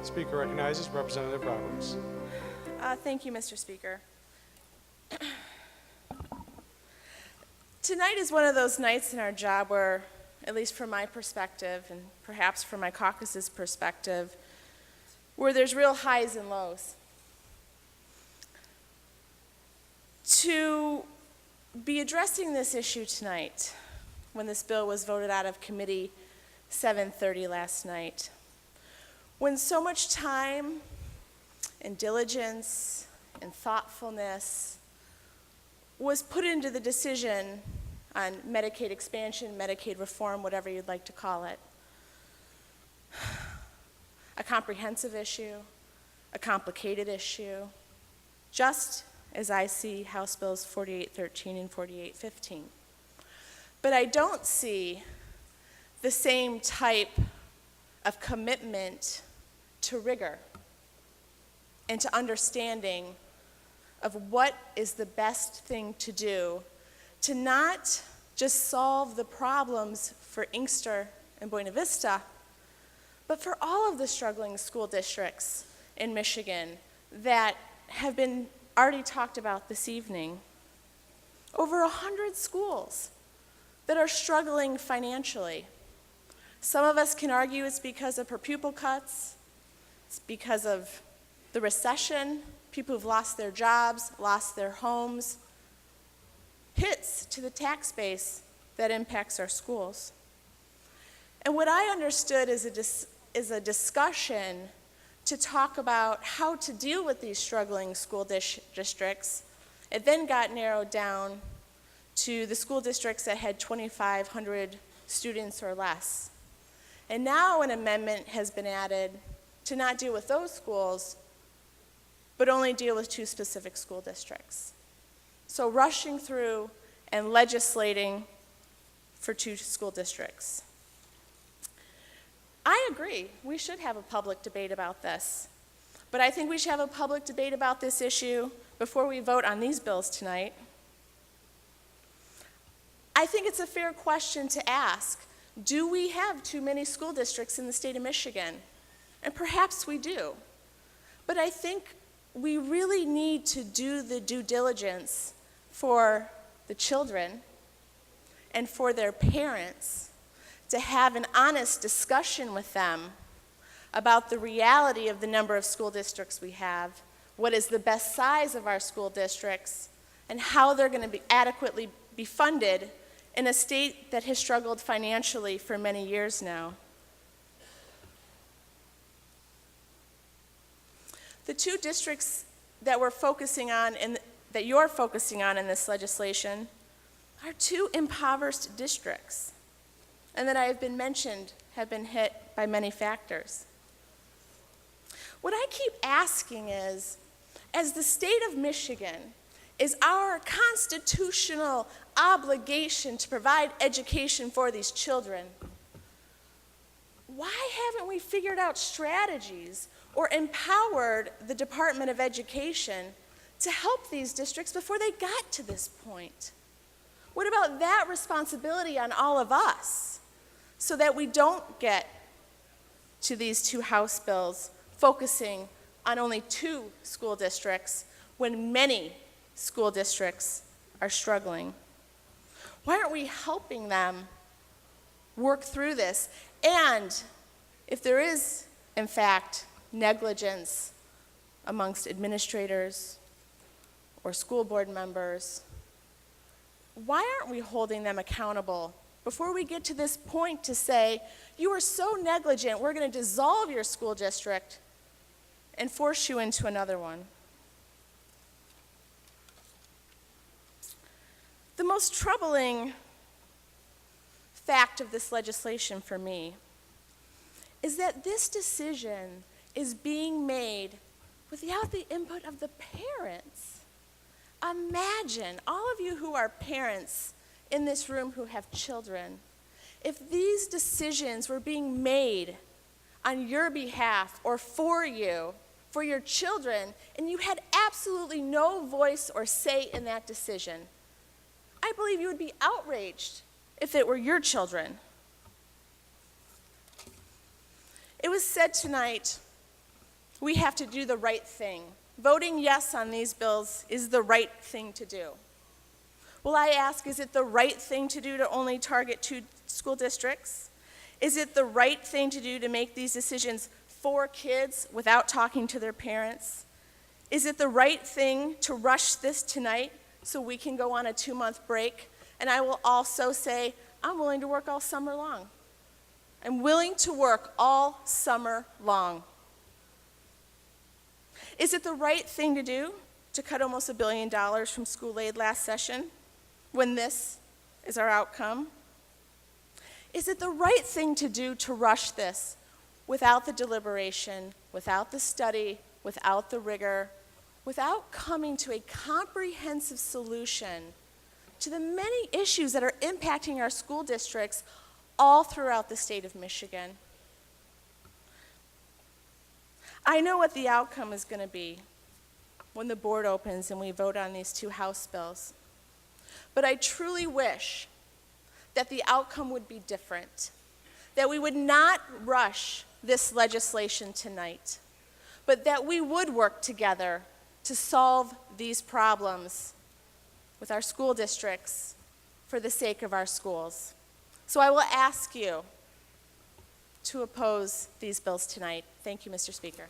Speaker recognizes Representative Roberts. Thank you, Mr. Speaker. Tonight is one of those nights in our job where, at least from my perspective, and perhaps from my caucus's perspective, where there's real highs and lows. To be addressing this issue tonight, when this bill was voted out of committee 7:30 last night, when so much time and diligence and thoughtfulness was put into the decision on Medicaid expansion, Medicaid reform, whatever you'd like to call it. A comprehensive issue, a complicated issue, just as I see House Bills 4813 and 4815. But I don't see the same type of commitment to rigor and to understanding of what is the best thing to do to not just solve the problems for Inkster and Buena Vista, but for all of the struggling school districts in Michigan that have been already talked about this evening. Over 100 schools that are struggling financially. Some of us can argue it's because of per pupil cuts, it's because of the recession, people who've lost their jobs, lost their homes, hits to the tax base that impacts our schools. And what I understood is a discussion to talk about how to deal with these struggling school districts. It then got narrowed down to the school districts that had 2,500 students or less. And now an amendment has been added to not deal with those schools, but only deal with 2 specific school districts. So rushing through and legislating for 2 school districts. I agree, we should have a public debate about this. But I think we should have a public debate about this issue before we vote on these bills tonight. I think it's a fair question to ask, do we have too many school districts in the state of Michigan? And perhaps we do. But I think we really need to do the due diligence for the children and for their parents to have an honest discussion with them about the reality of the number of school districts we have, what is the best size of our school districts, and how they're going to be adequately be funded in a state that has struggled financially for many years now. The 2 districts that we're focusing on and that you're focusing on in this legislation are 2 impoverished districts, and that I have been mentioned have been hit by many factors. What I keep asking is, as the state of Michigan, is our constitutional obligation to provide education for these children, why haven't we figured out strategies or empowered the Department of Education to help these districts before they got to this point? What about that responsibility on all of us so that we don't get to these 2 House bills focusing on only 2 school districts when many school districts are struggling? Why aren't we helping them work through this? And if there is, in fact, negligence amongst administrators or school board members, why aren't we holding them accountable before we get to this point to say, you are so negligent, we're going to dissolve your school district and force you into another one? The most troubling fact of this legislation for me is that this decision is being made without the input of the parents. Imagine, all of you who are parents in this room who have children, if these decisions were being made on your behalf or for you, for your children, and you had absolutely no voice or say in that decision. I believe you would be outraged if it were your children. It was said tonight we have to do the right thing. Voting yes on these bills is the right thing to do. Well, I ask, is it the right thing to do to only target 2 school districts? Is it the right thing to do to make these decisions for kids without talking to their parents? Is it the right thing to rush this tonight so we can go on a 2-month break? And I will also say, I'm willing to work all summer long. I'm willing to work all summer long. Is it the right thing to do to cut almost $1 billion from school aid last session when this is our outcome? Is it the right thing to do to rush this without the deliberation, without the study, without the rigor, without coming to a comprehensive solution to the many issues that are impacting our school districts all throughout the state of Michigan? I know what the outcome is going to be when the board opens and we vote on these 2 House bills. But I truly wish that the outcome would be different, that we would not rush this legislation tonight, but that we would work together to solve these problems with our school districts for the sake of our schools. So I will ask you to oppose these bills tonight. Thank you, Mr. Speaker.